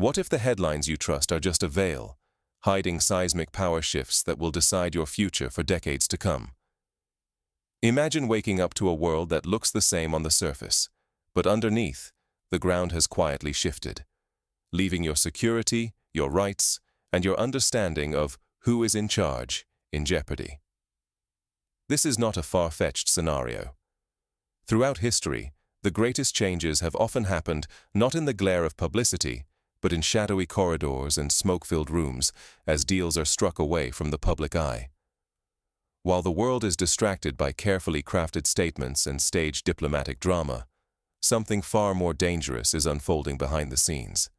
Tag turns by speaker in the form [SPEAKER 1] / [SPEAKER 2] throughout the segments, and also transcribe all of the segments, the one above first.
[SPEAKER 1] What if the headlines you trust are just a veil, hiding seismic power shifts that will decide your future for decades to come? Imagine waking up to a world that looks the same on the surface, but underneath, the ground has quietly shifted, leaving your security, your rights, and your understanding of who is in charge in jeopardy. This is not a far-fetched scenario. Throughout history, the greatest changes have often happened not in the glare of publicity, but in shadowy corridors and smoke-filled rooms as deals are struck away from the public eye. While the world is distracted by carefully crafted statements and staged diplomatic drama, something far more dangerous is unfolding behind the scenes.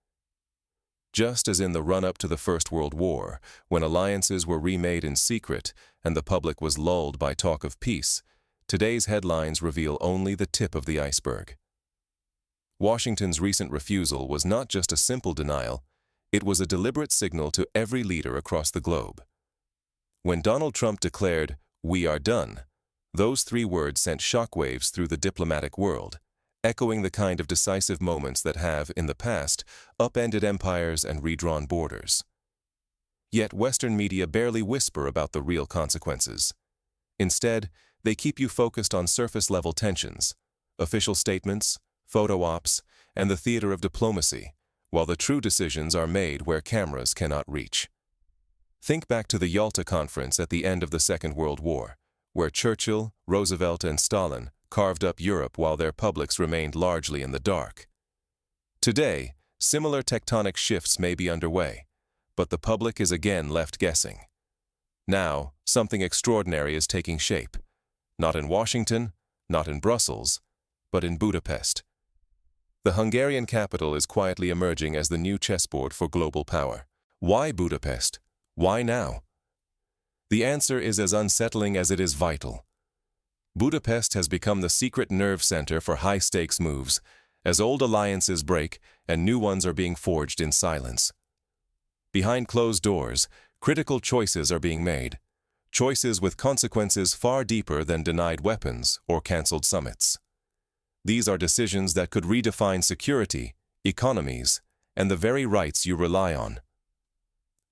[SPEAKER 1] Just as in the run-up to the First World War, when alliances were remade in secret and the public was lulled by talk of peace, today's headlines reveal only the tip of the iceberg. Washington's recent refusal was not just a simple denial, it was a deliberate signal to every leader across the globe. When Donald Trump declared, "We are done," those 3 words sent shockwaves through the diplomatic world, echoing the kind of decisive moments that have, in the past, upended empires and redrawn borders. Yet Western media barely whisper about the real consequences. Instead, they keep you focused on surface-level tensions, official statements, photo ops, and the theater of diplomacy, while the true decisions are made where cameras cannot reach. Think back to the Yalta Conference at the end of the Second World War, where Churchill, Roosevelt, and Stalin carved up Europe while their publics remained largely in the dark. Today, similar tectonic shifts may be underway, but the public is again left guessing. Now, something extraordinary is taking shape, not in Washington, not in Brussels, but in Budapest. The Hungarian capital is quietly emerging as the new chessboard for global power. Why Budapest? Why now? The answer is as unsettling as it is vital. Budapest has become the secret nerve center for high-stakes moves, as old alliances break and new ones are being forged in silence. Behind closed doors, critical choices are being made, choices with consequences far deeper than denied weapons or canceled summits. These are decisions that could redefine security, economies, and the very rights you rely on.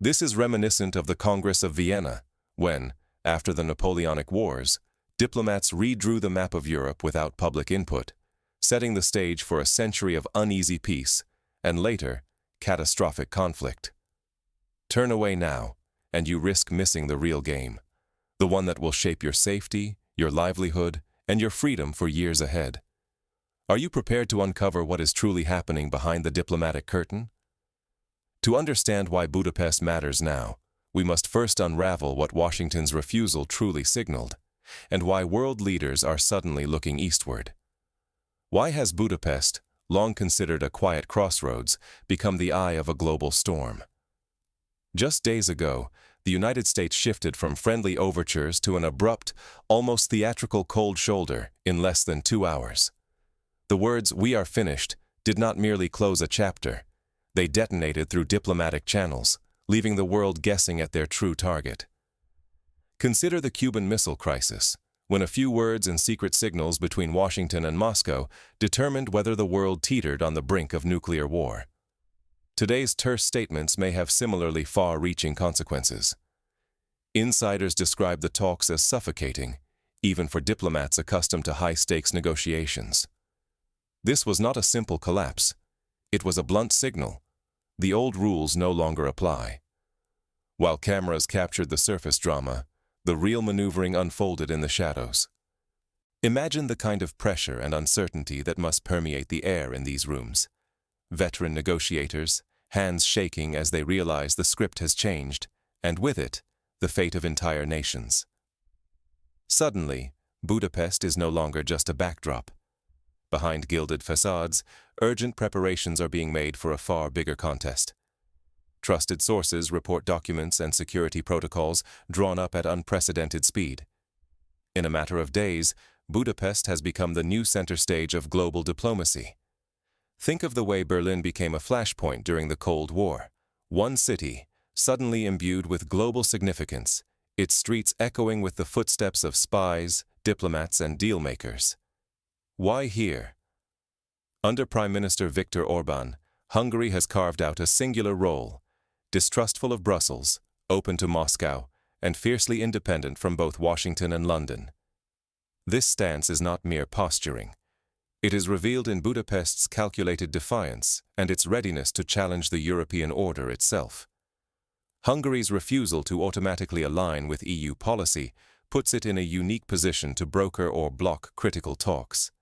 [SPEAKER 1] This is reminiscent of the Congress of Vienna, when, after the Napoleonic Wars, diplomats redrew the map of Europe without public input, setting the stage for a century of uneasy peace, and later, catastrophic conflict. Turn away now, and you risk missing the real game, the one that will shape your safety, your livelihood, and your freedom for years ahead. Are you prepared to uncover what is truly happening behind the diplomatic curtain? To understand why Budapest matters now, we must first unravel what Washington's refusal truly signaled, and why world leaders are suddenly looking eastward. Why has Budapest, long considered a quiet crossroads, become the eye of a global storm? Just days ago, the United States shifted from friendly overtures to an abrupt, almost theatrical cold shoulder in less than 2 hours. The words, "We are finished," did not merely close a chapter. They detonated through diplomatic channels, leaving the world guessing at their true target. Consider the Cuban Missile Crisis, when a few words and secret signals between Washington and Moscow determined whether the world teetered on the brink of nuclear war. Today's terse statements may have similarly far-reaching consequences. Insiders describe the talks as suffocating, even for diplomats accustomed to high-stakes negotiations. This was not a simple collapse. It was a blunt signal. The old rules no longer apply. While cameras captured the surface drama, the real maneuvering unfolded in the shadows. Imagine the kind of pressure and uncertainty that must permeate the air in these rooms. Veteran negotiators, hands shaking as they realize the script has changed, and with it, the fate of entire nations. Suddenly, Budapest is no longer just a backdrop. Behind gilded facades, urgent preparations are being made for a far bigger contest. Trusted sources report documents and security protocols drawn up at unprecedented speed. In a matter of days, Budapest has become the new center stage of global diplomacy. Think of the way Berlin became a flashpoint during the Cold War. One city, suddenly imbued with global significance, its streets echoing with the footsteps of spies, diplomats, and deal-makers. Why here? Under Prime Minister Viktor Orbán, Hungary has carved out a singular role, distrustful of Brussels, open to Moscow, and fiercely independent from both Washington and London. This stance is not mere posturing. It is revealed in Budapest's calculated defiance and its readiness to challenge the European order itself. Hungary's refusal to automatically align with EU policy puts it in a unique position to broker or block critical talks.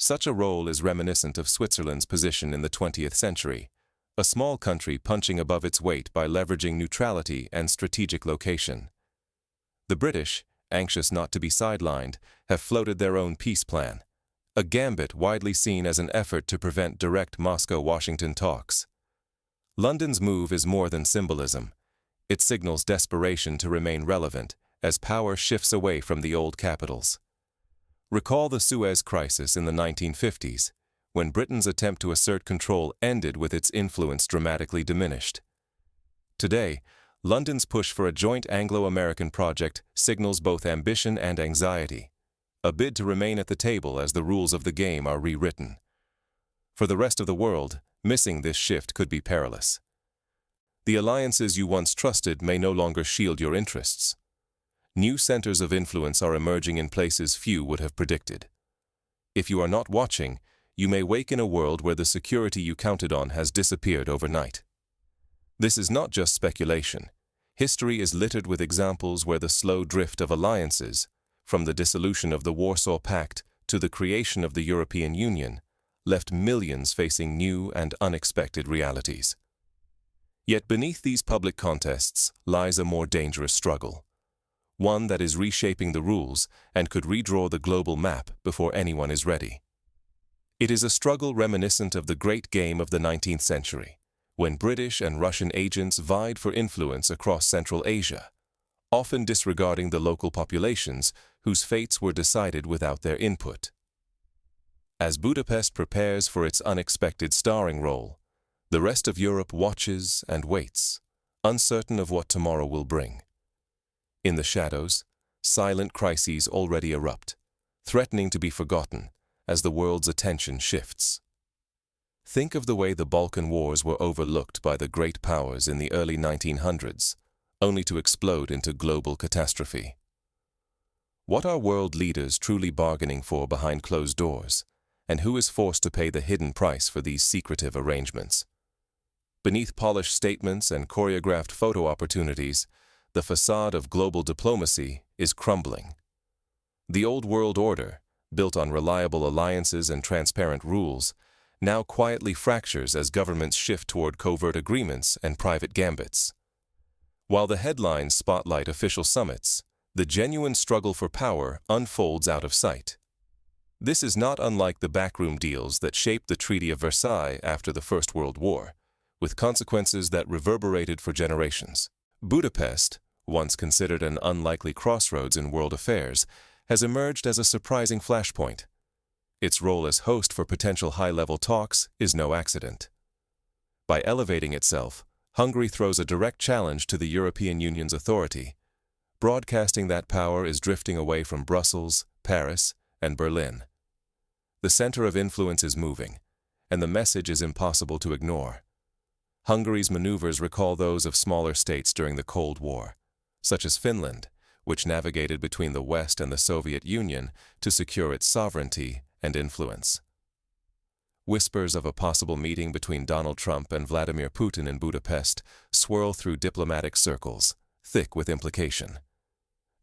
[SPEAKER 1] Such a role is reminiscent of Switzerland's position in the 20th century, a small country punching above its weight by leveraging neutrality and strategic location. The British, anxious not to be sidelined, have floated their own peace plan, a gambit widely seen as an effort to prevent direct Moscow-Washington talks. London's move is more than symbolism. It signals desperation to remain relevant as power shifts away from the old capitals. Recall the Suez Crisis in the 1950s, when Britain's attempt to assert control ended with its influence dramatically diminished. Today, London's push for a joint Anglo-American project signals both ambition and anxiety, a bid to remain at the table as the rules of the game are rewritten. For the rest of the world, missing this shift could be perilous. The alliances you once trusted may no longer shield your interests. New centers of influence are emerging in places few would have predicted. If you are not watching, you may wake in a world where the security you counted on has disappeared overnight. This is not just speculation. History is littered with examples where the slow drift of alliances, from the dissolution of the Warsaw Pact to the creation of the European Union, left millions facing new and unexpected realities. Yet beneath these public contests lies a more dangerous struggle, one that is reshaping the rules and could redraw the global map before anyone is ready. It is a struggle reminiscent of the great game of the 19th century, when British and Russian agents vied for influence across Central Asia, often disregarding the local populations whose fates were decided without their input. As Budapest prepares for its unexpected starring role, the rest of Europe watches and waits, uncertain of what tomorrow will bring. In the shadows, silent crises already erupt, threatening to be forgotten as the world's attention shifts. Think of the way the Balkan Wars were overlooked by the great powers in the early 1900s, only to explode into global catastrophe. What are world leaders truly bargaining for behind closed doors, and who is forced to pay the hidden price for these secretive arrangements? Beneath polished statements and choreographed photo opportunities, the facade of global diplomacy is crumbling. The old world order, built on reliable alliances and transparent rules, now quietly fractures as governments shift toward covert agreements and private gambits. While the headlines spotlight official summits, the genuine struggle for power unfolds out of sight. This is not unlike the backroom deals that shaped the Treaty of Versailles after the First World War, with consequences that reverberated for generations. Budapest, once considered an unlikely crossroads in world affairs, has emerged as a surprising flashpoint. Its role as host for potential high-level talks is no accident. By elevating itself, Hungary throws a direct challenge to the European Union's authority. Broadcasting that power is drifting away from Brussels, Paris, and Berlin. The center of influence is moving, and the message is impossible to ignore. Hungary's maneuvers recall those of smaller states during the Cold War, such as Finland, which navigated between the West and the Soviet Union to secure its sovereignty and influence. Whispers of a possible meeting between Donald Trump and Vladimir Putin in Budapest swirl through diplomatic circles, thick with implication.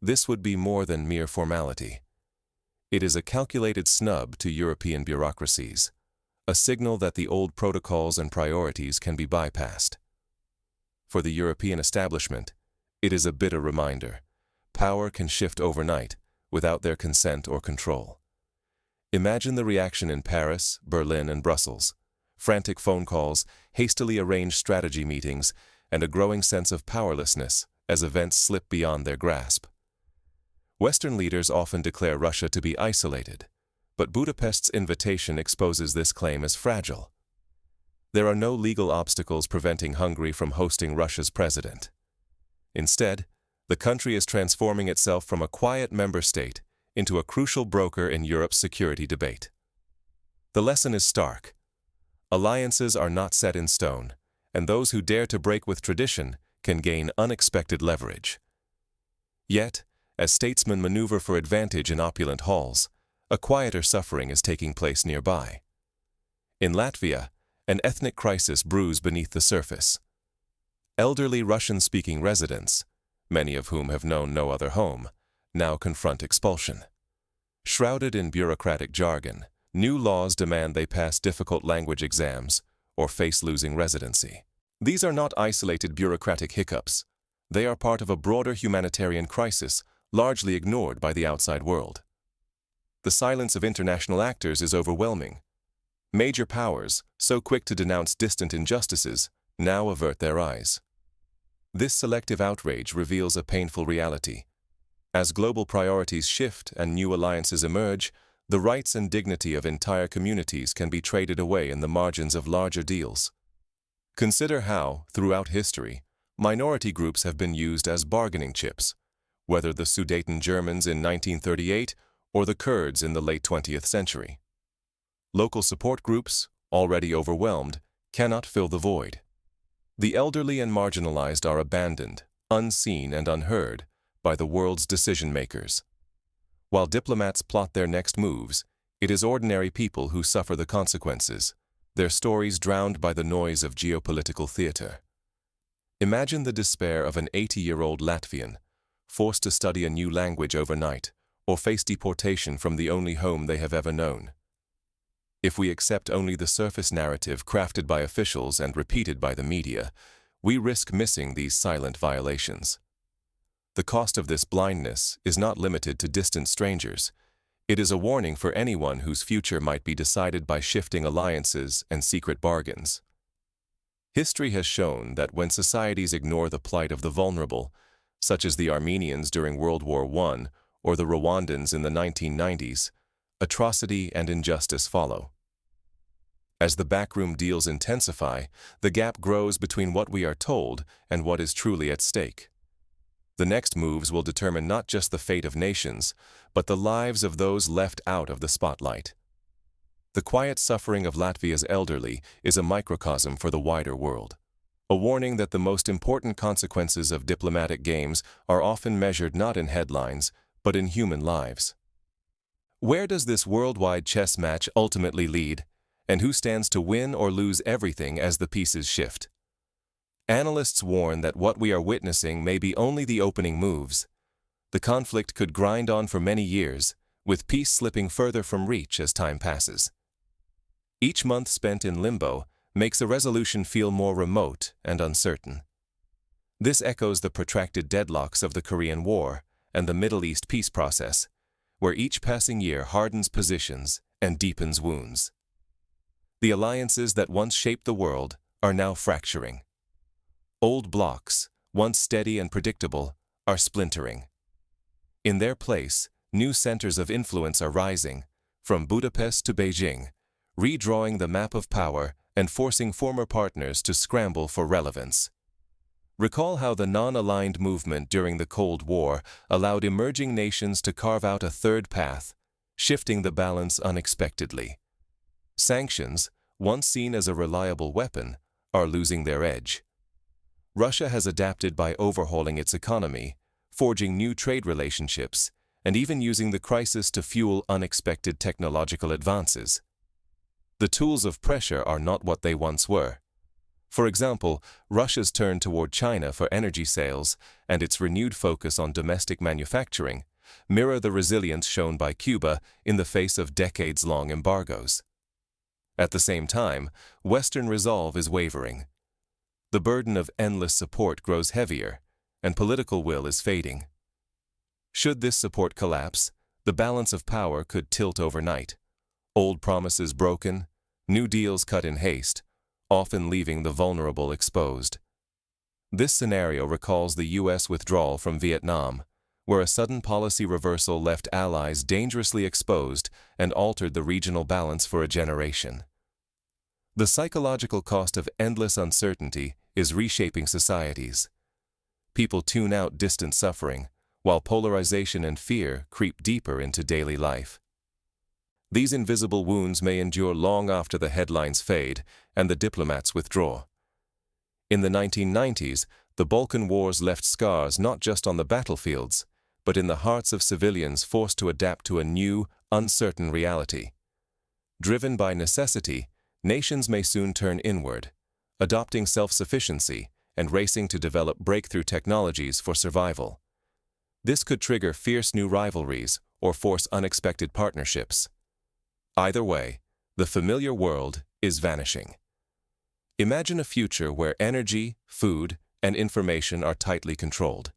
[SPEAKER 1] This would be more than mere formality. It is a calculated snub to European bureaucracies, a signal that the old protocols and priorities can be bypassed. For the European establishment, it is a bitter reminder. Power can shift overnight without their consent or control. Imagine the reaction in Paris, Berlin, and Brussels. Frantic phone calls, hastily arranged strategy meetings, and a growing sense of powerlessness as events slip beyond their grasp. Western leaders often declare Russia to be isolated, but Budapest's invitation exposes this claim as fragile. There are no legal obstacles preventing Hungary from hosting Russia's president. Instead, the country is transforming itself from a quiet member state into a crucial broker in Europe's security debate. The lesson is stark. Alliances are not set in stone, and those who dare to break with tradition can gain unexpected leverage. Yet, as statesmen maneuver for advantage in opulent halls, a quieter suffering is taking place nearby. In Latvia, an ethnic crisis brews beneath the surface. Elderly Russian-speaking residents, many of whom have known no other home, now confront expulsion. Shrouded in bureaucratic jargon, new laws demand they pass difficult language exams or face losing residency. These are not isolated bureaucratic hiccups. They are part of a broader humanitarian crisis largely ignored by the outside world. The silence of international actors is overwhelming. Major powers, so quick to denounce distant injustices, now avert their eyes. This selective outrage reveals a painful reality. As global priorities shift and new alliances emerge, the rights and dignity of entire communities can be traded away in the margins of larger deals. Consider how, throughout history, minority groups have been used as bargaining chips, whether the Sudeten Germans in 1938 or the Kurds in the late 20th century. Local support groups, already overwhelmed, cannot fill the void. The elderly and marginalized are abandoned, unseen and unheard by the world's decision-makers. While diplomats plot their next moves, it is ordinary people who suffer the consequences, their stories drowned by the noise of geopolitical theater. Imagine the despair of an 80-year-old Latvian, forced to study a new language overnight, or face deportation from the only home they have ever known. If we accept only the surface narrative crafted by officials and repeated by the media, we risk missing these silent violations. The cost of this blindness is not limited to distant strangers. It is a warning for anyone whose future might be decided by shifting alliances and secret bargains. History has shown that when societies ignore the plight of the vulnerable, such as the Armenians during World War I or the Rwandans in the 1990s, atrocity and injustice follow. As the backroom deals intensify, the gap grows between what we are told and what is truly at stake. The next moves will determine not just the fate of nations, but the lives of those left out of the spotlight. The quiet suffering of Latvia's elderly is a microcosm for the wider world, a warning that the most important consequences of diplomatic games are often measured not in headlines, but in human lives. Where does this worldwide chess match ultimately lead, and who stands to win or lose everything as the pieces shift? Analysts warn that what we are witnessing may be only the opening moves. The conflict could grind on for many years, with peace slipping further from reach as time passes. Each month spent in limbo makes a resolution feel more remote and uncertain. This echoes the protracted deadlocks of the Korean War and the Middle East peace process, where each passing year hardens positions and deepens wounds. The alliances that once shaped the world are now fracturing. Old blocks, once steady and predictable, are splintering. In their place, new centers of influence are rising, from Budapest to Beijing, redrawing the map of power and forcing former partners to scramble for relevance. Recall how the non-aligned movement during the Cold War allowed emerging nations to carve out a third path, shifting the balance unexpectedly. Sanctions, once seen as a reliable weapon, are losing their edge. Russia has adapted by overhauling its economy, forging new trade relationships, and even using the crisis to fuel unexpected technological advances. The tools of pressure are not what they once were. For example, Russia's turn toward China for energy sales and its renewed focus on domestic manufacturing mirror the resilience shown by Cuba in the face of decades-long embargoes. At the same time, Western resolve is wavering. The burden of endless support grows heavier, and political will is fading. Should this support collapse, the balance of power could tilt overnight. Old promises broken, new deals cut in haste, often leaving the vulnerable exposed. This scenario recalls the U.S. withdrawal from Vietnam, where a sudden policy reversal left allies dangerously exposed and altered the regional balance for a generation. The psychological cost of endless uncertainty is reshaping societies. People tune out distant suffering, while polarization and fear creep deeper into daily life. These invisible wounds may endure long after the headlines fade and the diplomats withdraw. In the 1990s, the Balkan Wars left scars not just on the battlefields, but in the hearts of civilians forced to adapt to a new, uncertain reality. Driven by necessity, nations may soon turn inward, adopting self-sufficiency and racing to develop breakthrough technologies for survival. This could trigger fierce new rivalries or force unexpected partnerships. Either way, the familiar world is vanishing. Imagine a future where energy, food, and information are tightly controlled,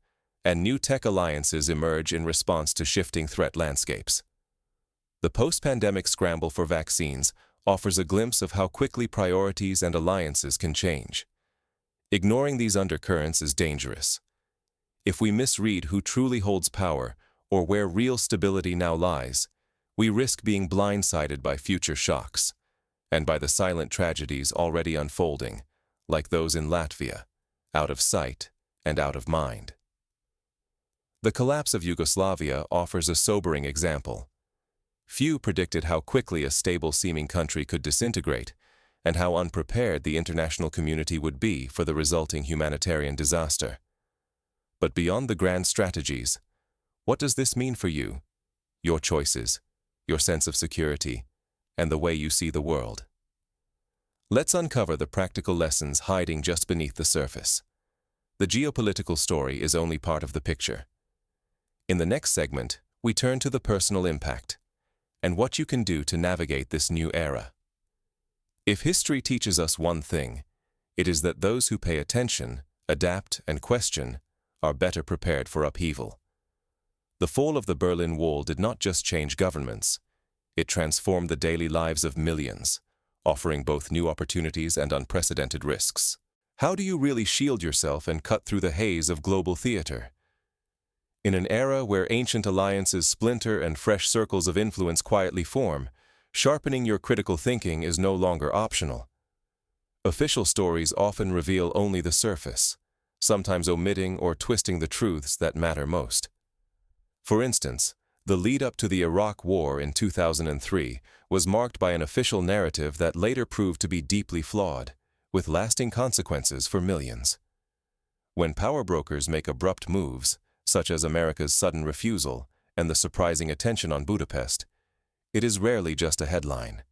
[SPEAKER 1] and new tech alliances emerge in response to shifting threat landscapes. The post-pandemic scramble for vaccines offers a glimpse of how quickly priorities and alliances can change. Ignoring these undercurrents is dangerous. If we misread who truly holds power or where real stability now lies, we risk being blindsided by future shocks and by the silent tragedies already unfolding, like those in Latvia, out of sight and out of mind. The collapse of Yugoslavia offers a sobering example. Few predicted how quickly a stable-seeming country could disintegrate, and how unprepared the international community would be for the resulting humanitarian disaster. But beyond the grand strategies, what does this mean for you, your choices, your sense of security, and the way you see the world? Let's uncover the practical lessons hiding just beneath the surface. The geopolitical story is only part of the picture. In the next segment, we turn to the personal impact and what you can do to navigate this new era. If history teaches us one thing, it is that those who pay attention, adapt, and question are better prepared for upheaval. The fall of the Berlin Wall did not just change governments, it transformed the daily lives of millions, offering both new opportunities and unprecedented risks. How do you really shield yourself and cut through the haze of global theater? In an era where ancient alliances splinter and fresh circles of influence quietly form, sharpening your critical thinking is no longer optional. Official stories often reveal only the surface, sometimes omitting or twisting the truths that matter most. For instance, the lead-up to the Iraq War in 2003 was marked by an official narrative that later proved to be deeply flawed, with lasting consequences for millions. When power brokers make abrupt moves, such as America's sudden refusal and the surprising attention on Budapest, it is rarely just a headline.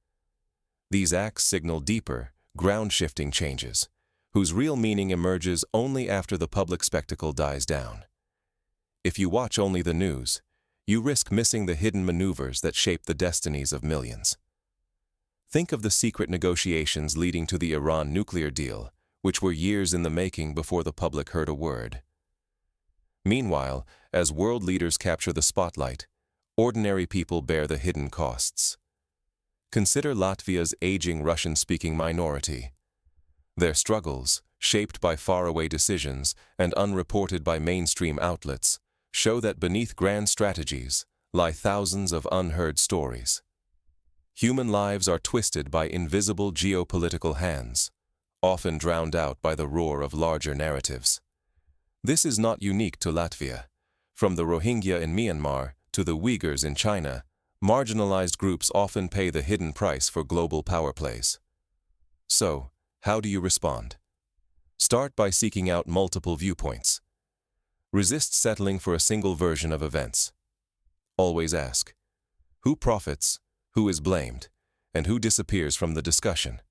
[SPEAKER 1] These acts signal deeper, ground-shifting changes, whose real meaning emerges only after the public spectacle dies down. If you watch only the news, you risk missing the hidden maneuvers that shape the destinies of millions. Think of the secret negotiations leading to the Iran nuclear deal, which were years in the making before the public heard a word. Meanwhile, as world leaders capture the spotlight, ordinary people bear the hidden costs. Consider Latvia's aging Russian-speaking minority. Their struggles, shaped by faraway decisions and unreported by mainstream outlets, show that beneath grand strategies lie thousands of unheard stories. Human lives are twisted by invisible geopolitical hands, often drowned out by the roar of larger narratives. This is not unique to Latvia. From the Rohingya in Myanmar to the Uyghurs in China, marginalized groups often pay the hidden price for global power plays. So, how do you respond? Start by seeking out multiple viewpoints. Resist settling for a single version of events. Always ask, who profits, who is blamed, and who disappears from the discussion?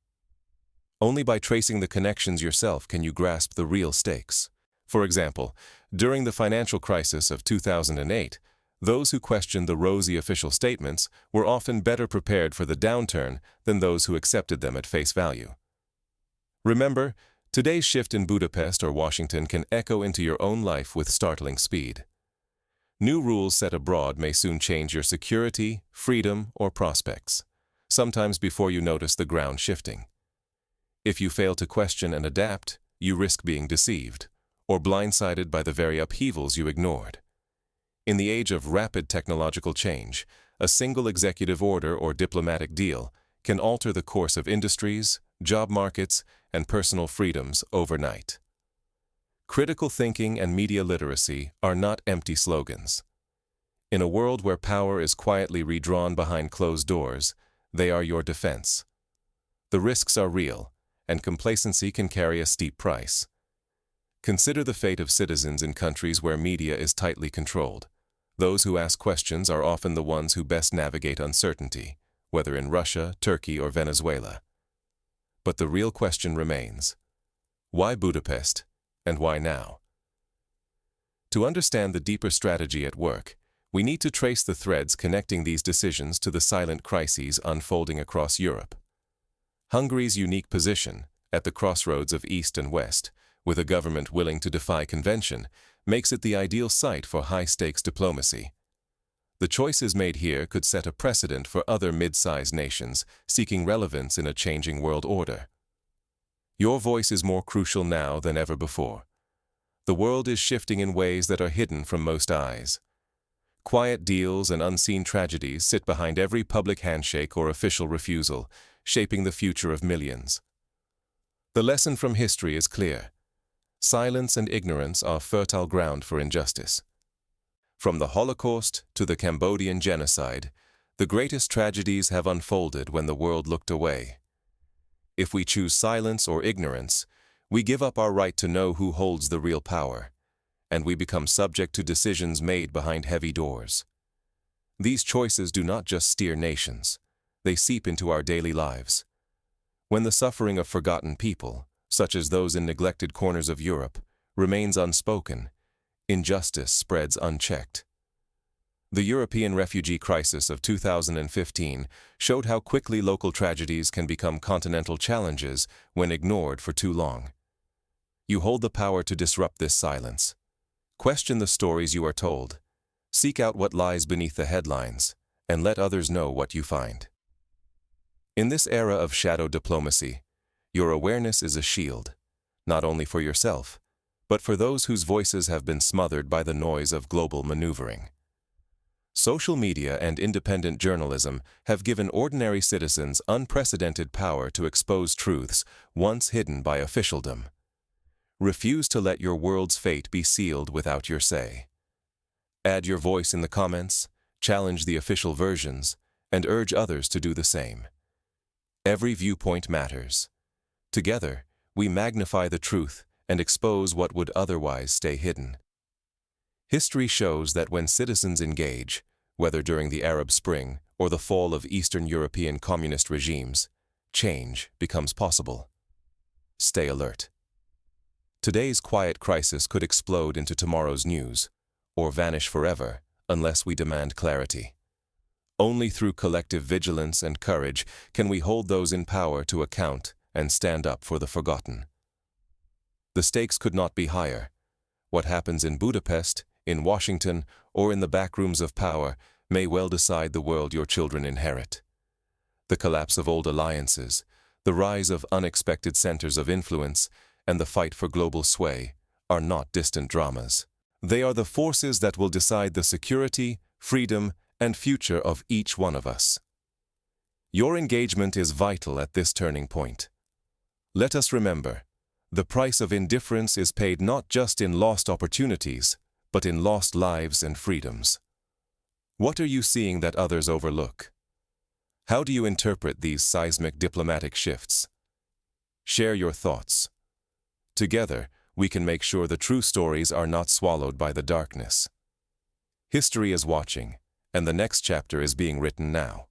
[SPEAKER 1] Only by tracing the connections yourself can you grasp the real stakes. For example, during the financial crisis of 2008, those who questioned the rosy official statements were often better prepared for the downturn than those who accepted them at face value. Remember, today's shift in Budapest or Washington can echo into your own life with startling speed. New rules set abroad may soon change your security, freedom, or prospects, sometimes before you notice the ground shifting. If you fail to question and adapt, you risk being deceived, or blindsided by the very upheavals you ignored. In the age of rapid technological change, a single executive order or diplomatic deal can alter the course of industries, job markets, and personal freedoms overnight. Critical thinking and media literacy are not empty slogans. In a world where power is quietly redrawn behind closed doors, they are your defense. The risks are real, and complacency can carry a steep price. Consider the fate of citizens in countries where media is tightly controlled. Those who ask questions are often the ones who best navigate uncertainty, whether in Russia, Turkey, or Venezuela. But the real question remains: why Budapest, and why now? To understand the deeper strategy at work, we need to trace the threads connecting these decisions to the silent crises unfolding across Europe. Hungary's unique position, at the crossroads of East and West, with a government willing to defy convention, makes it the ideal site for high-stakes diplomacy. The choices made here could set a precedent for other mid-sized nations seeking relevance in a changing world order. Your voice is more crucial now than ever before. The world is shifting in ways that are hidden from most eyes. Quiet deals and unseen tragedies sit behind every public handshake or official refusal, shaping the future of millions. The lesson from history is clear. Silence and ignorance are fertile ground for injustice. From the Holocaust to the Cambodian genocide, the greatest tragedies have unfolded when the world looked away. If we choose silence or ignorance, we give up our right to know who holds the real power, and we become subject to decisions made behind heavy doors. These choices do not just steer nations, they seep into our daily lives. When the suffering of forgotten people, such as those in neglected corners of Europe, remains unspoken, injustice spreads unchecked. The European refugee crisis of 2015 showed how quickly local tragedies can become continental challenges when ignored for too long. You hold the power to disrupt this silence. Question the stories you are told. Seek out what lies beneath the headlines, and let others know what you find. In this era of shadow diplomacy, your awareness is a shield, not only for yourself, but for those whose voices have been smothered by the noise of global maneuvering. Social media and independent journalism have given ordinary citizens unprecedented power to expose truths once hidden by officialdom. Refuse to let your world's fate be sealed without your say. Add your voice in the comments, challenge the official versions, and urge others to do the same. Every viewpoint matters. Together, we magnify the truth and expose what would otherwise stay hidden. History shows that when citizens engage, whether during the Arab Spring or the fall of Eastern European communist regimes, change becomes possible. Stay alert. Today's quiet crisis could explode into tomorrow's news, or vanish forever unless we demand clarity. Only through collective vigilance and courage can we hold those in power to account and stand up for the forgotten. The stakes could not be higher. What happens in Budapest, in Washington, or in the backrooms of power may well decide the world your children inherit. The collapse of old alliances, the rise of unexpected centers of influence, and the fight for global sway are not distant dramas. They are the forces that will decide the security, freedom, and future of each one of us. Your engagement is vital at this turning point. Let us remember, the price of indifference is paid not just in lost opportunities, but in lost lives and freedoms. What are you seeing that others overlook? How do you interpret these seismic diplomatic shifts? Share your thoughts. Together, we can make sure the true stories are not swallowed by the darkness. History is watching, and the next chapter is being written now.